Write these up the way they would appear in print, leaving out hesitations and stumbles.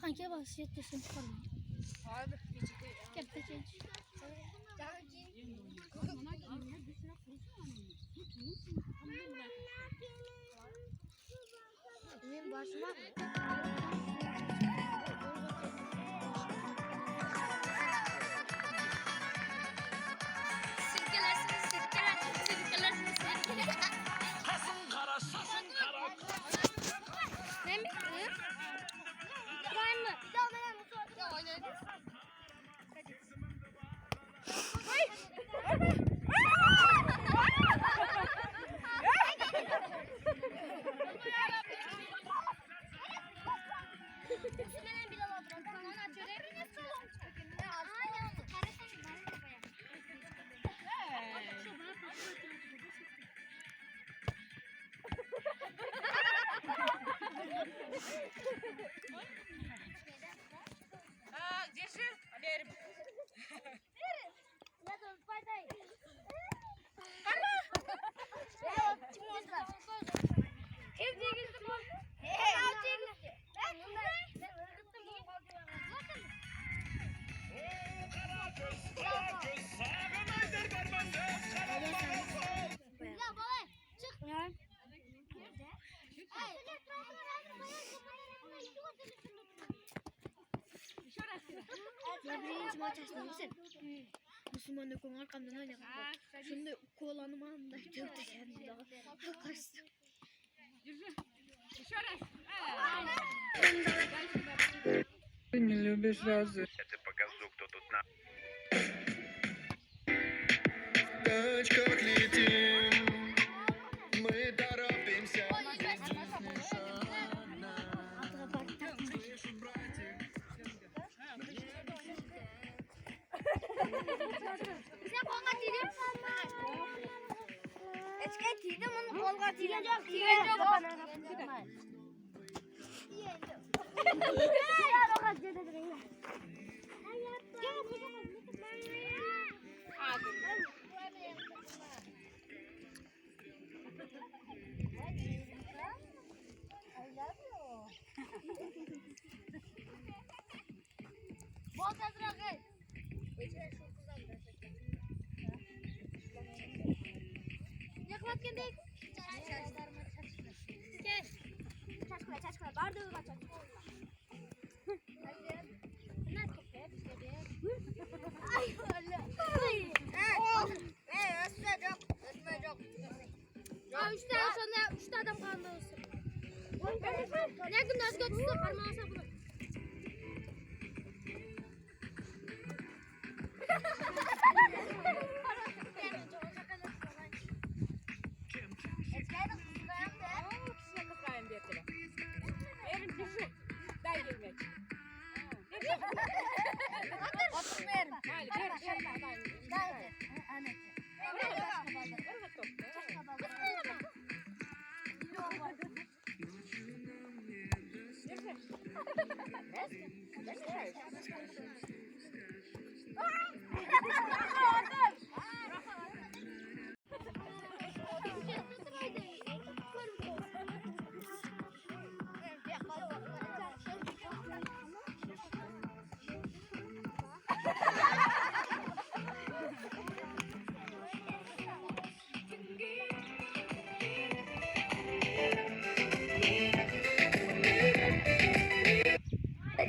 Hangi bahsiyet desin çıkarım? Abi. Kepte çenç. Benim başıma birinci maç açmışsın. Müslüman da konu arkamdan oynadı. Şimdi kolanım anında çok teşekkür daha kaçtı. Не любишь разве? Это покажу, кто тут на... В тачках летим, мы торопимся. Sen kolga tiydin. Eçke tiydim, onu kolga tiydim. Tiyen yok. Yakmak geldik. Kes. Çaşkıla. Bardağıma çaşkıla. Ay öyle. Ötmeyecek. Ya 3 tane sonra 3 adam kaldı olsun. Ne gün özgür tutsa parmağı sapılır.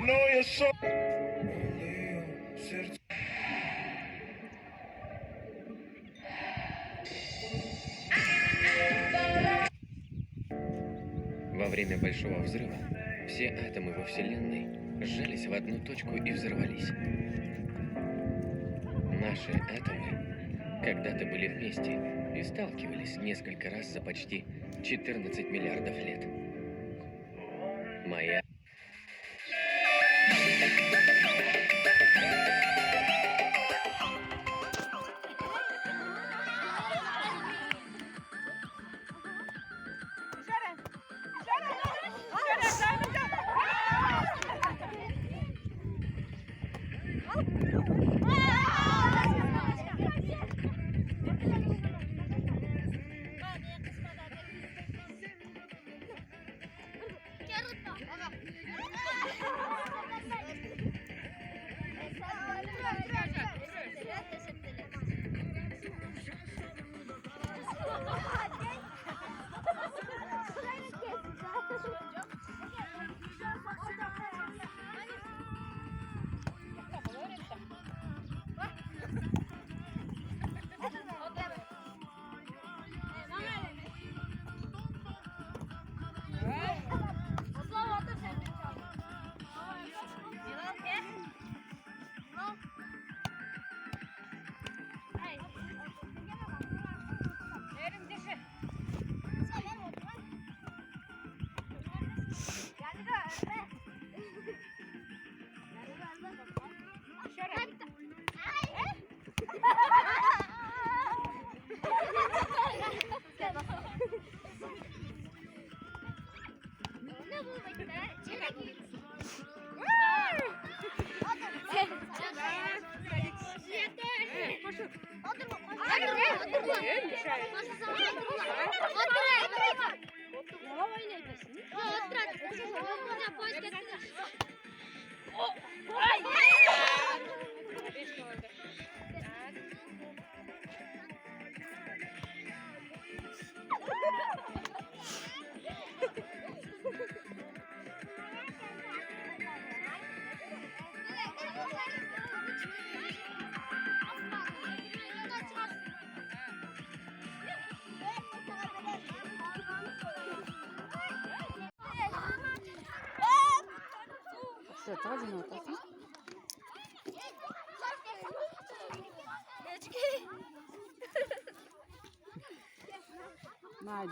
Мною сон. Во время Большого взрыва все атомы во Вселенной сжались в одну точку и взорвались. Наши атомы когда-то были вместе и сталкивались несколько раз за почти 14 миллиардов лет. Моя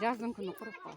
жаздың күні құрып қал.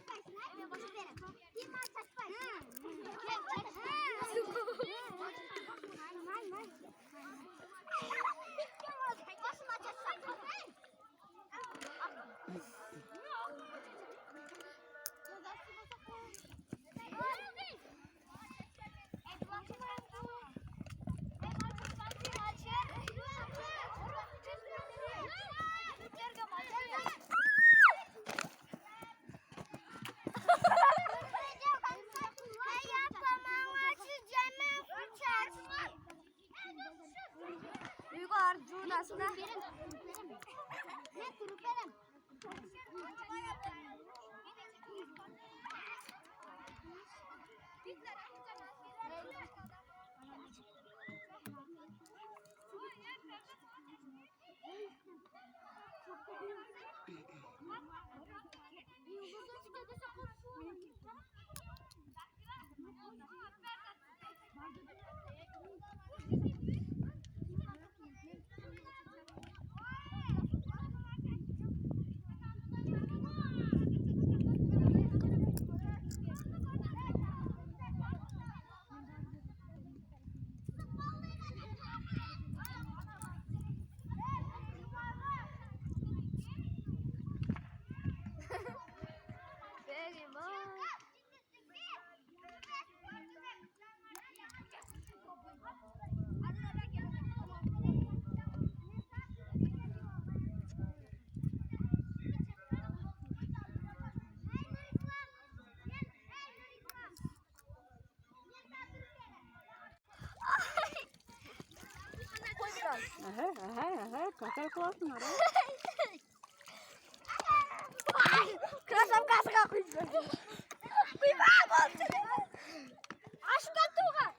Какая классная, да? Кроссовкасыға құйып көрдім. Құйма болды. Ашып кеттің ғой.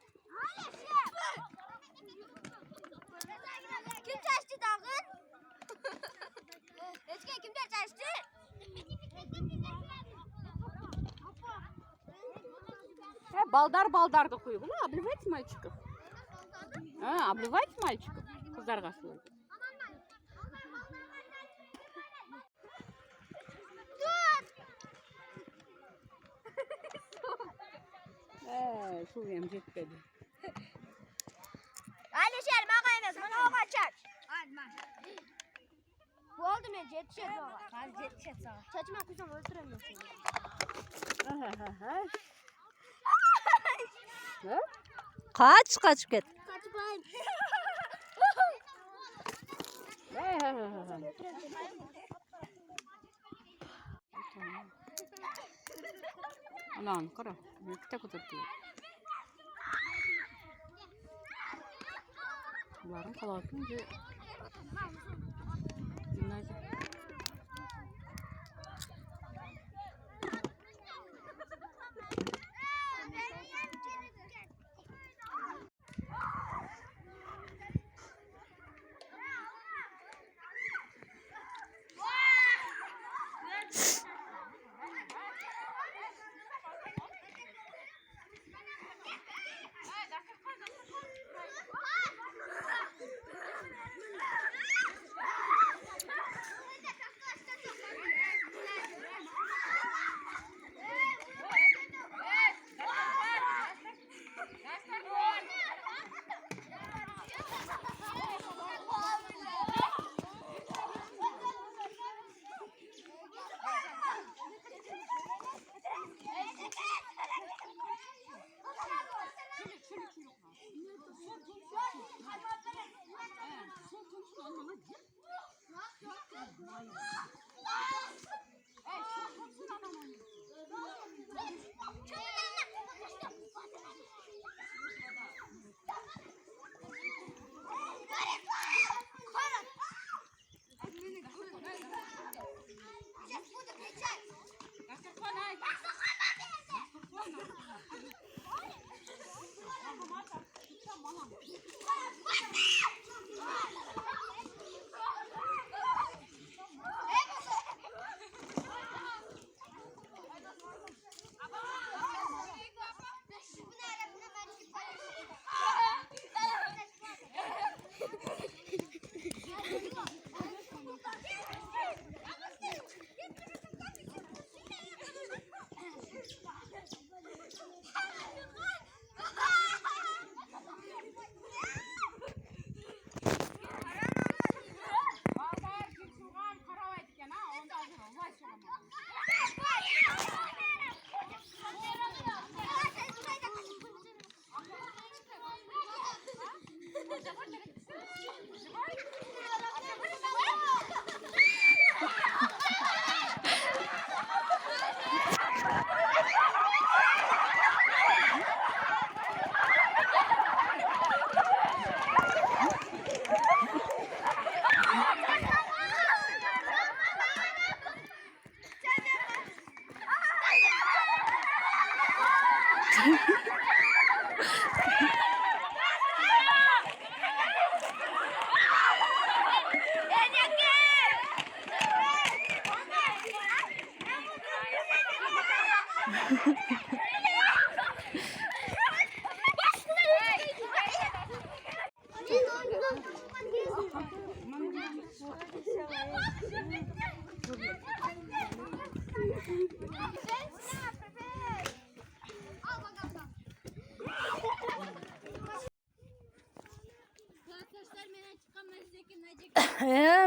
балдарды қойып, обливайте мальчиков. Обливайте мальчиков. Қыздарға сылайды. Su hem жетпеді. Alişer mağa emez, bana oğa çaç. Oldu men jetişer oğa. Hadi jetişer sağa. Çaçma kuzum öldüremiyor seni. Kaçıp ket. Kaçmayın. Lan qara, ikkita ko'tarib. Ularning halokatini dinlaydi.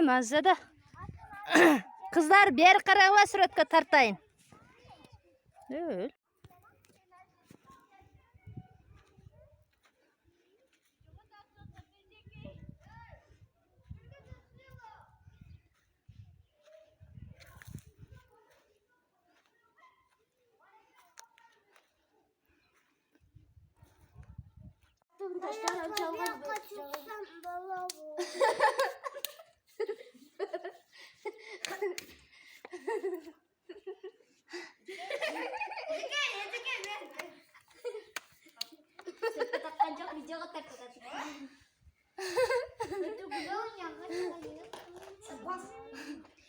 Mazada. Kızlar beri qarag'la suratga tartayın. Öyle. Taşlar çalmaz. Kaçırsam bala bu.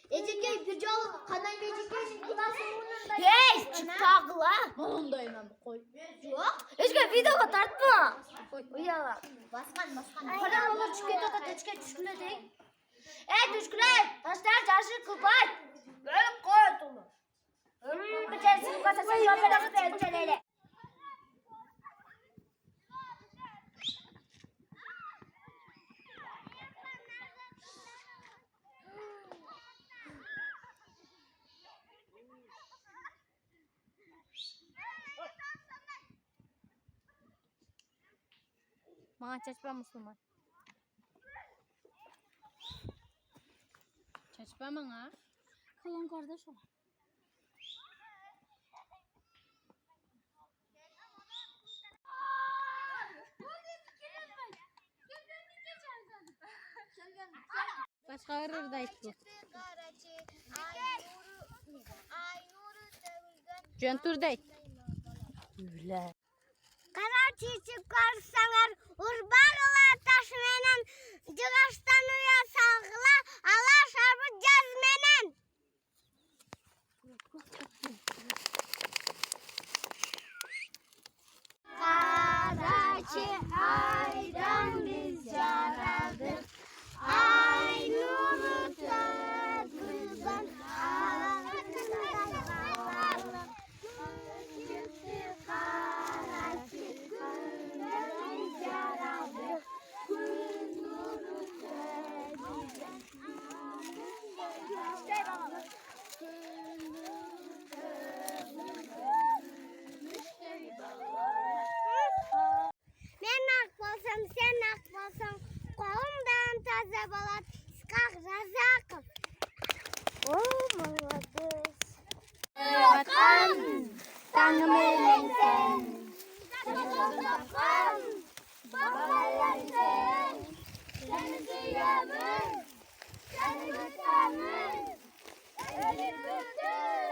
Ecekey bir canlı kanal ecekey nasıl Çıktağla. Ondayım koy. Yok. Hiç videoga tartma. Uyala. Baskan. Para olur çıkıyor da teçke düşküle değil. Düşküle. Taşlar çarşı kılpay. Böyle koy tulu. Bir tersi kasası yapalım pencereyle. Bana çeşme Müslüman. Çeşme bana. Kalan kardeş ol. Başka verir de bu. Jöntur deyt. Öyle. Kara çiçek karsalar urbarlar taşmenen cıgaçtan uya sağla ala şarbı cazmenen. Karaçi aydan biz yaradık. Ay nuru tadından Ben akbalsam sen akbalsan kolumdan taze balat skak razakım. Olmalıdır. Vatan, tanrım eyleysen. Vatan, baba eyleysen. Seni duyamın, seni tutamın. Seni bütün.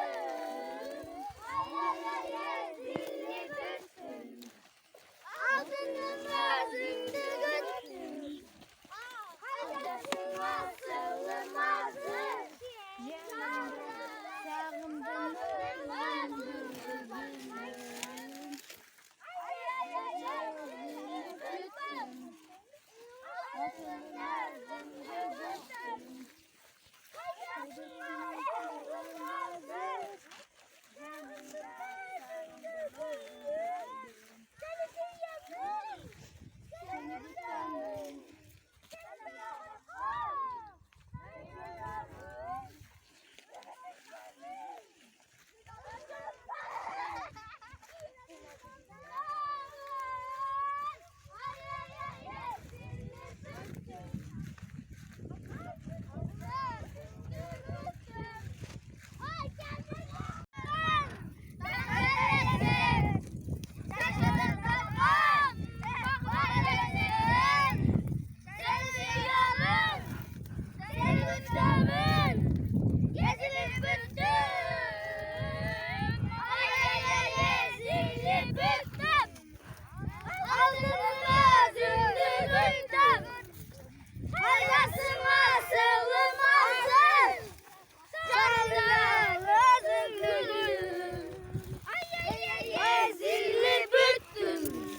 Ay zilli bütün.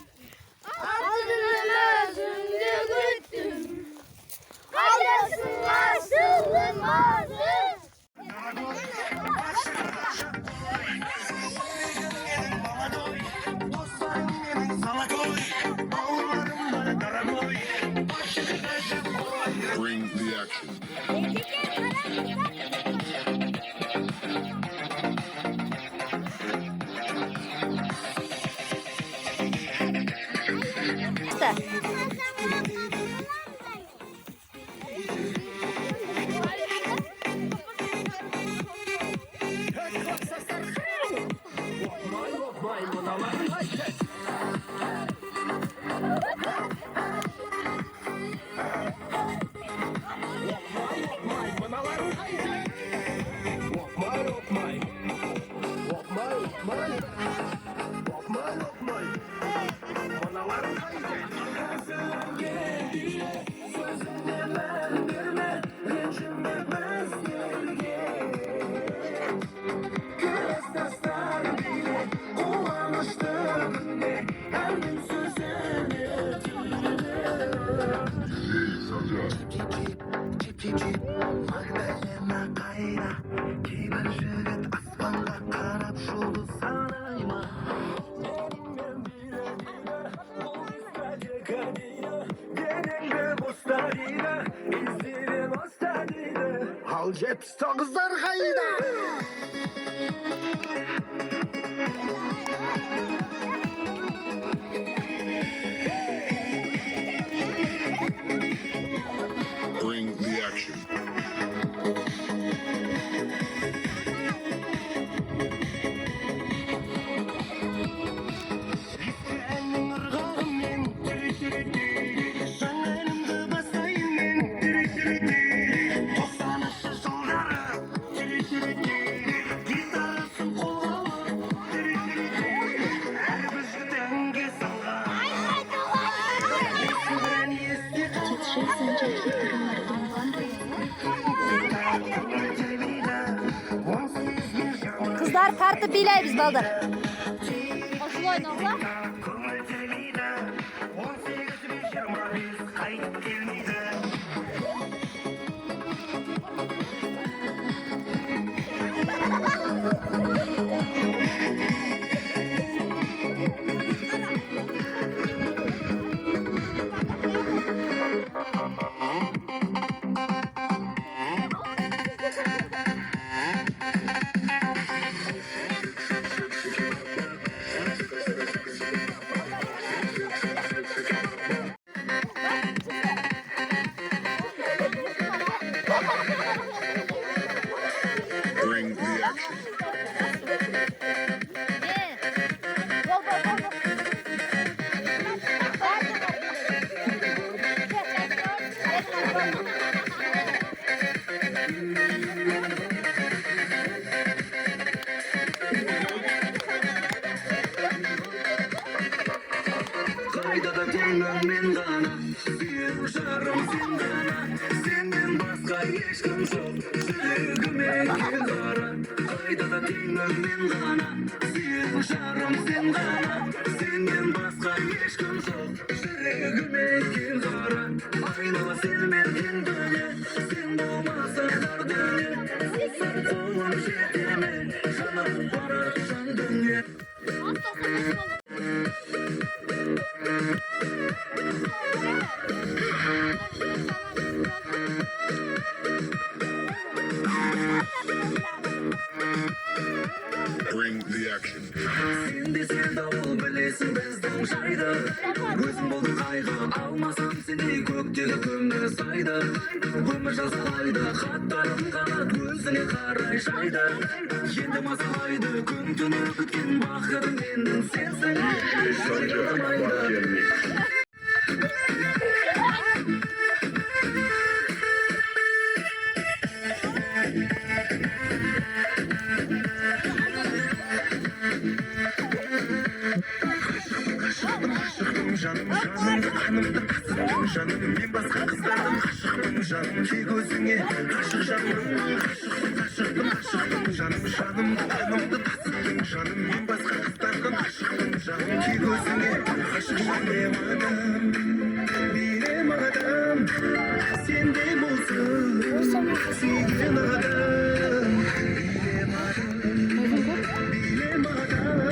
Altınımı zündü götür. Haydasın asılım azı. Sağımdan ölmez. Bring the action. Göz taslar Al jetsto kızlar kayda. Bring the action. Kızlar kartı bileybiz baldır. Koşul oynayalım. Bring the action. Kaydada tengmen gana, bir şarım sen gana. Senden başka hiç kim yok, sürgüme kara. Kaydada tengmen gana, bir şarım sen gana. Senden başka hiç kim yok, sürgüme kara. Aynı sevmedin dönü, sen bulmasan dar dönü. Sen soğuk şeklime, canım para can dönü. Bring the action. Şimdi sen davul bilesin bizden şayda. Gözüm buldu kayga, almasam seni kökteki kömür sayda. Kömür çalsalaydı, katlarım kanat gözüne karay şayda. Şimdi masalaydı, gün tünü kütken bakırım menden sensen. Şaydamaydı. Canım kanımda kasıttın canım ben başka kızlardan kaşıktım canım ki gözüne kaşık canım kaşıktım canım kanımda kasıttın canım ben başka kızlardan kaşıktım canım ki gözüne kaşık bilem adam sen de bulsun sevgin adam bilem adam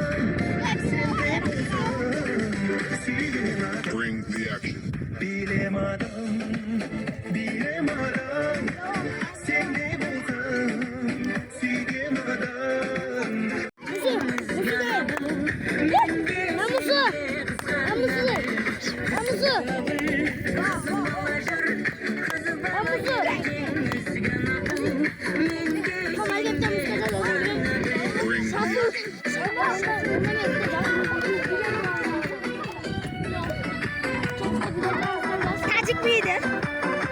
sen de bulsun sevgin adam. Bring the action. Bilem adam, sen de bulsan, sevgim adam. Bring the action. Tacik miydi?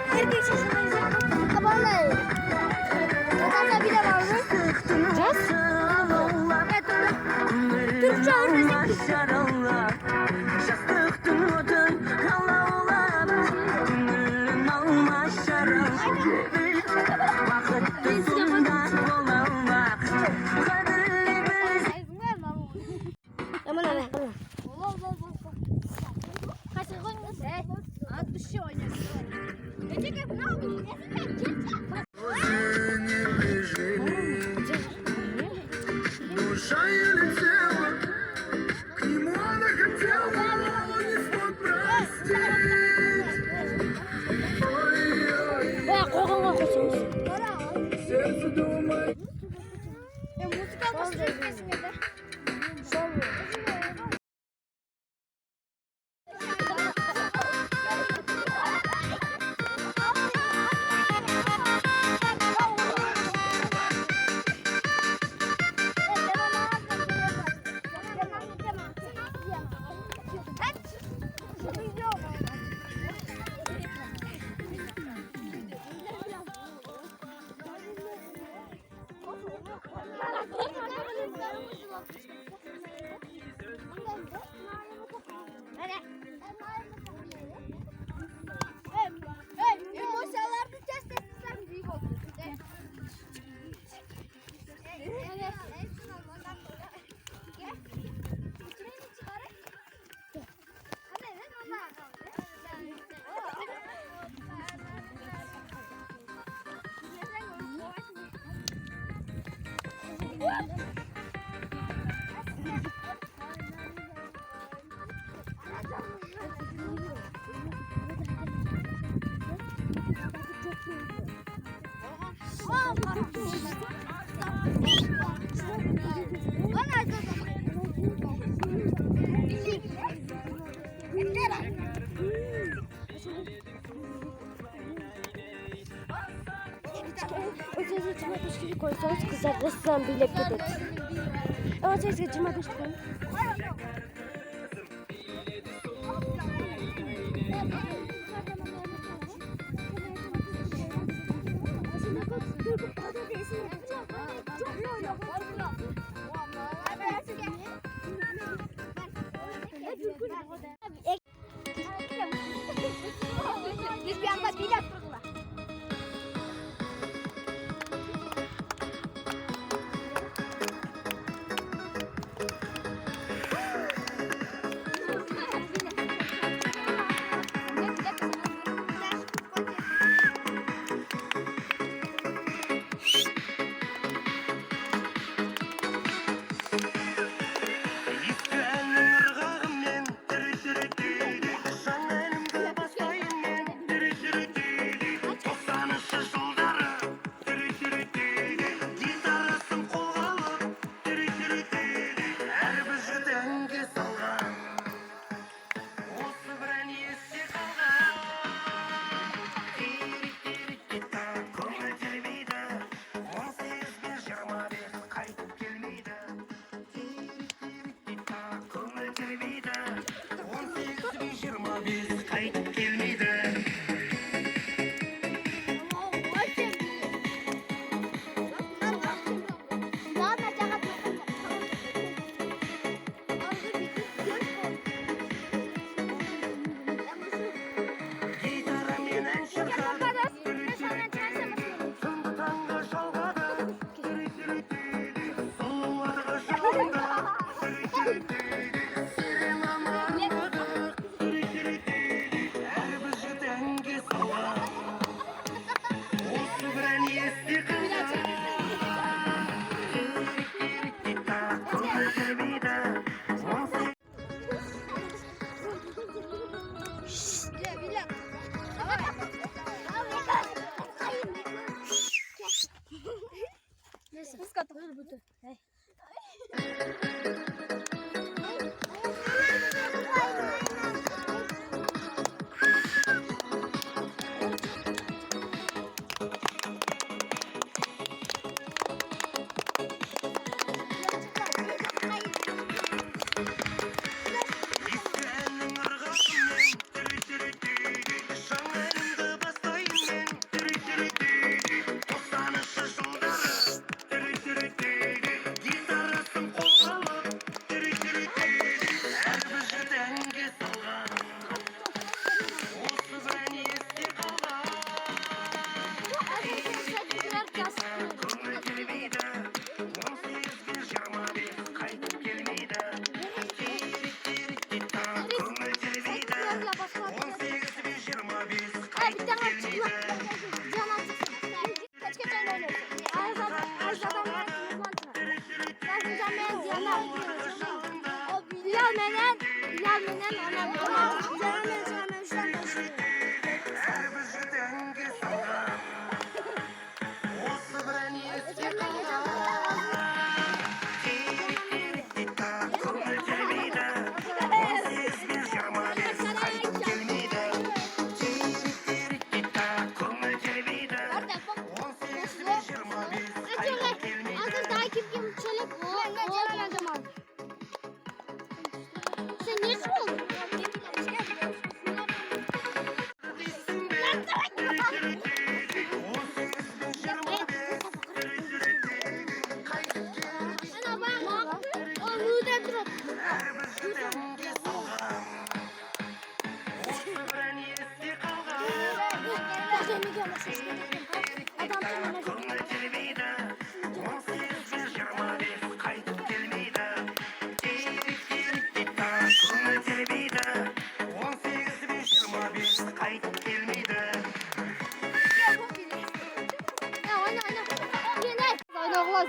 Herkes yaşındayız. Kapalı. Zaten bir de var mı? Caz. Türkçe öğrenmek. Aman abi. Kaçın koyun. At bir şey oynuyorsun. Ece ne yapıyorsun? Шаялит тело, к нему она хотела, но не смог простить. Ой-ой, Baya koyganlar koysanız. сердце думает. Müzik almasını etmesin dedi. Emosyalarını test etsem iyi olur. Ötesi cımatmış gibi koysanız kızar da sizden bile gider. Ama ötesi cımatmış koyun. Biz bir anda bir yaptık. Bilal menen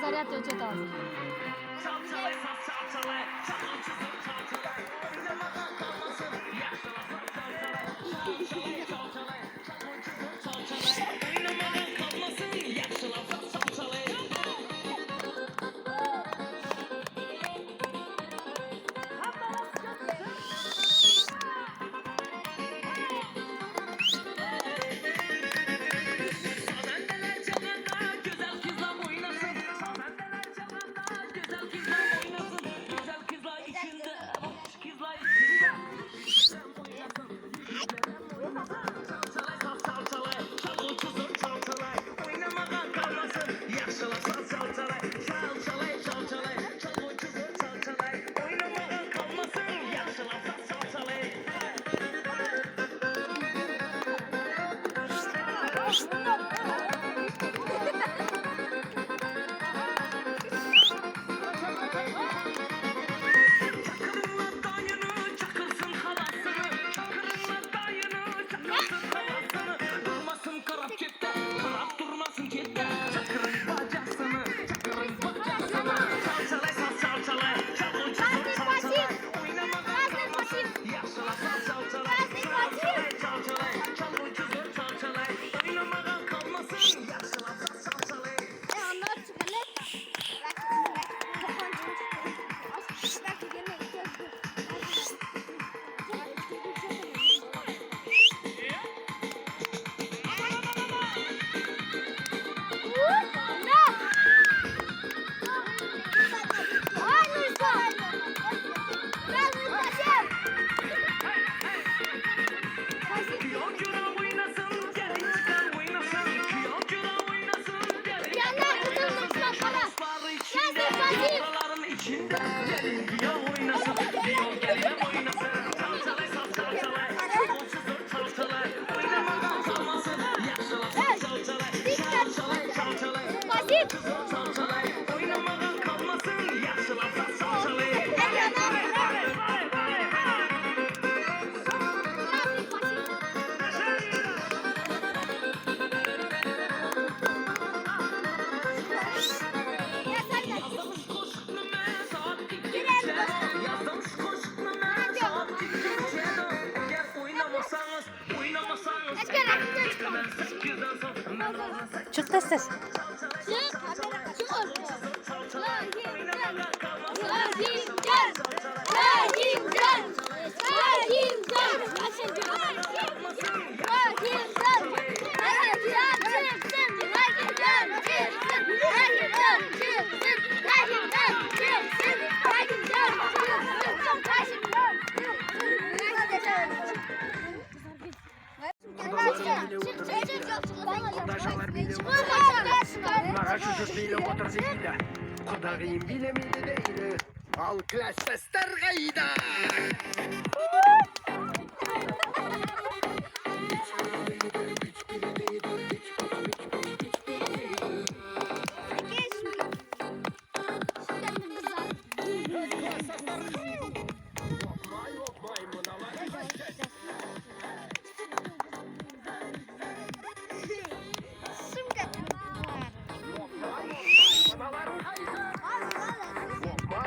заряд өте таза. Çık da ses. Kudayım bilemedi değil. Alkış sesler gayda.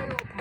Yok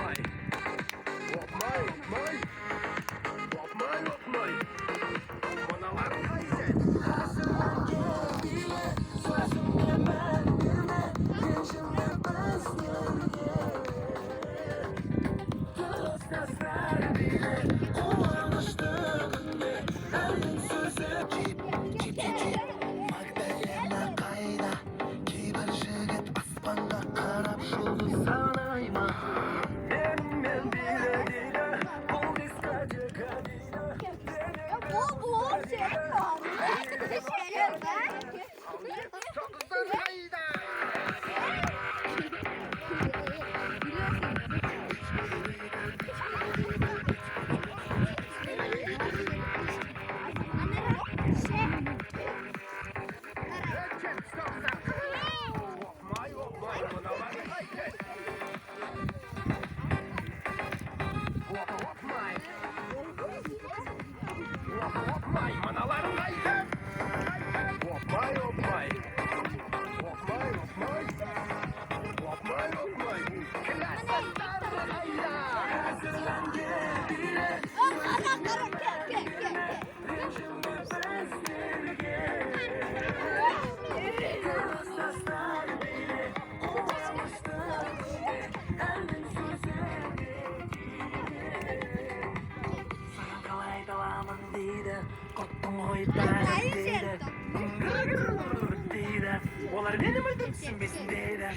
Olar benim adım düşünmesin deyler.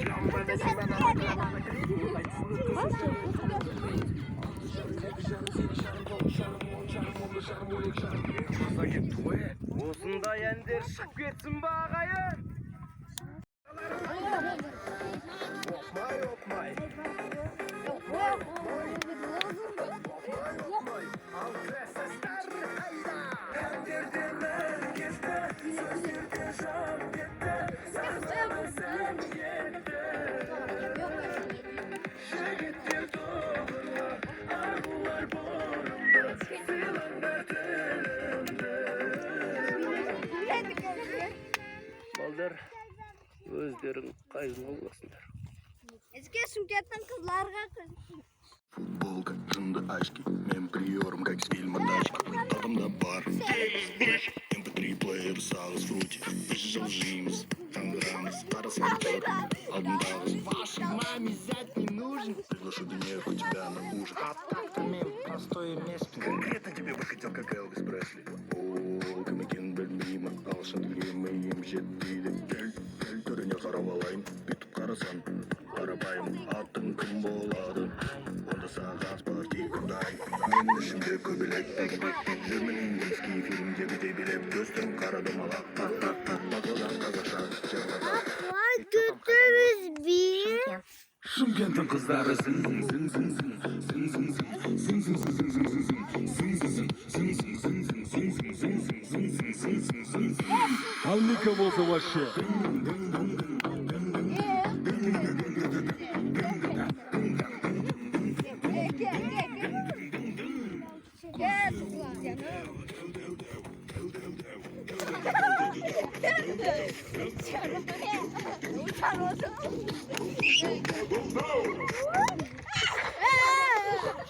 Osunda yendir çıkıp ketsin bağayın. Opmay. Al sesler hayda. Yendirdiler gezde. Sözlükte şahbette. Sen yetti. Şehittir doğrular. Arılar borumda. Filanlar telimde. Balдар, özlerin kayın olmasınlar. Eski Şumkent'ten kızlarga Футболка, жында очки. Мен приором, как с фильма «Тачки». Алдымда бар. MP3 плеер, сағыз фрути. Бежал джинс, танграмс, тарасам тет. Алдымдағы вашей маме зять не нужен. Приглашу денег у тебя на ужин. А так-то мем, простой и место. Конкретно тебе бы хотел, как Элвис Пресли. О, кемекен білмеймін, алшын емейім жетпейді. Гел түріне қарап алайын, бүйтіп қарасам. Қарапайым, атын кім болады? Онда саған спортивка дайын. Мен ішімде көбелек. Жүрмін индийский фильмдегідей билеп. Көздің қарадым алақ. Бақылдан қазақша жырғата. Götürüz bir. Шымкенттің қыздары зың зың зың зың зың зың зың зың зың зың зың зың Ал Ника болса вообще.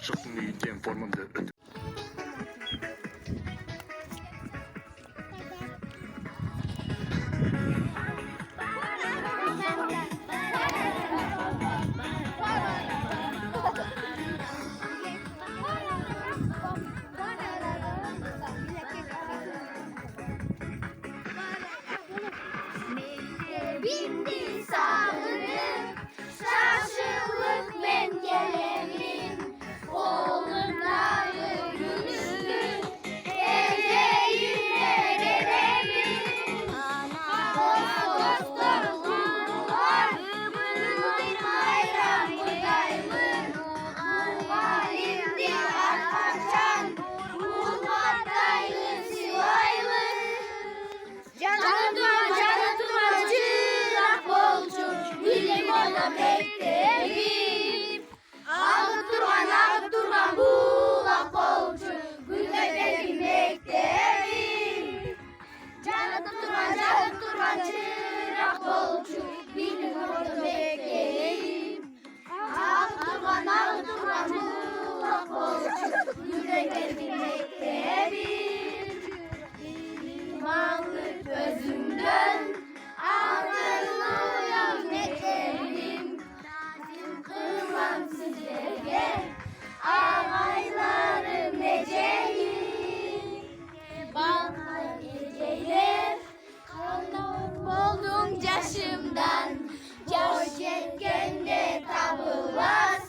Шоқтың үйттен формамды өтіп. Bindi sağırım, şaşılık ben gelelim. Kolumları gülüştü, geceyine gelelim. Dostlar kurdular, bayram buradaymış. Halimdi arkaçan, Urfataylı Sivaylı. Canım durma çırak bolcu, bilim orada beklerim. Ağıp durman bulak bolcu, gülde benim beklerim. Canım durman çırak bolcu, bilim orada beklerim. Ağıp durman bulak bolcu, gülde benim beklerim. Limanlık gözümden ayrılıyor beklerim. Kırmam sizlere ağaylarım neceyim. Bana geceler kanım oldum yaşımdan. Yaş çekkende tabılas,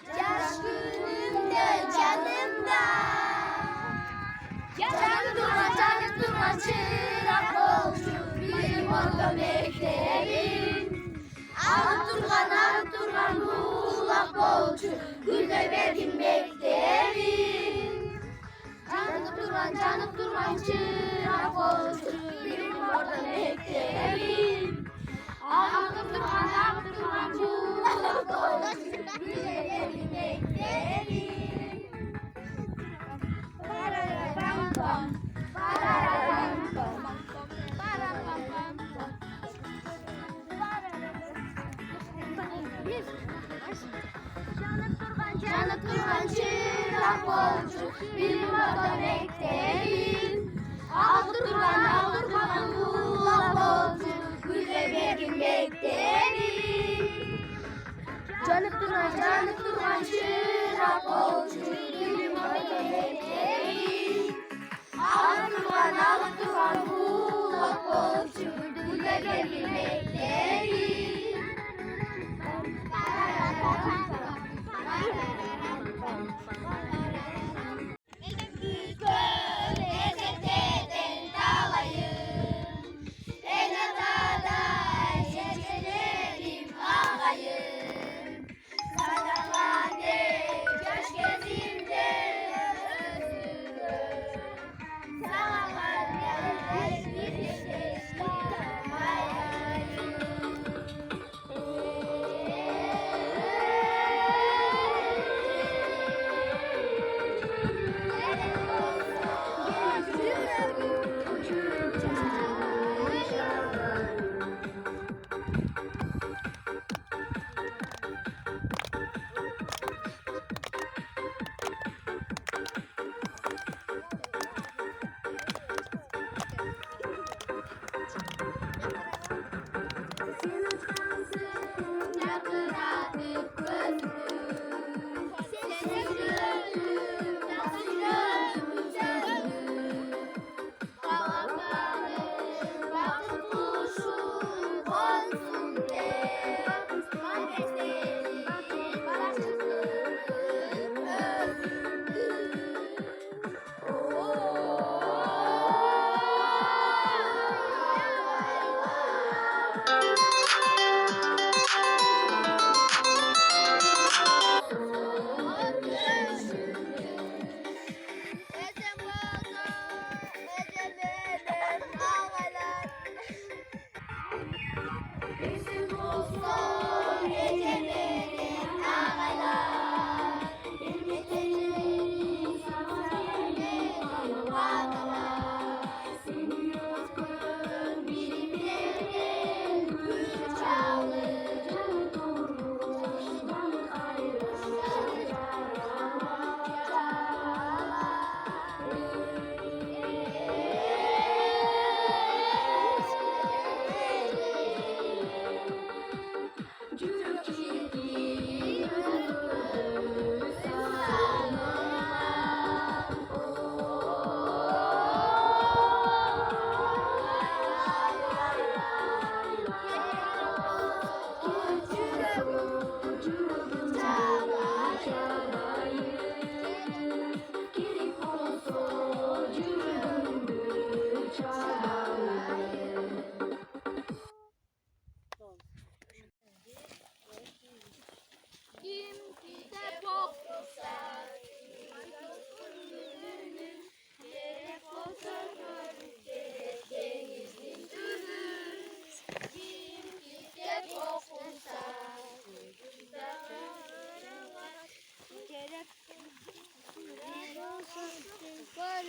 yaş günümde canımda. Canım durma çırak bolcu, bilim orada beklerim. Ağıp durman bulak bolcu, gülde verdim beklerim. Canım durman çırak bolcu, bilim orada beklerim. Ağıp durman bulak bolcu, gülde verdim beklerim. Canım durman çırak bolcu, bilim orada beklerim. Ağıp durman bulak bolcu, gülde verdim beklerim. Canım durman çırak bolcu, bilim orada beklerim. Ağıp durman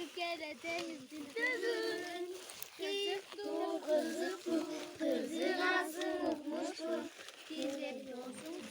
Bir kere denizin düzün. Kızık bu, kızığa sığmış bu. Gidip yolsun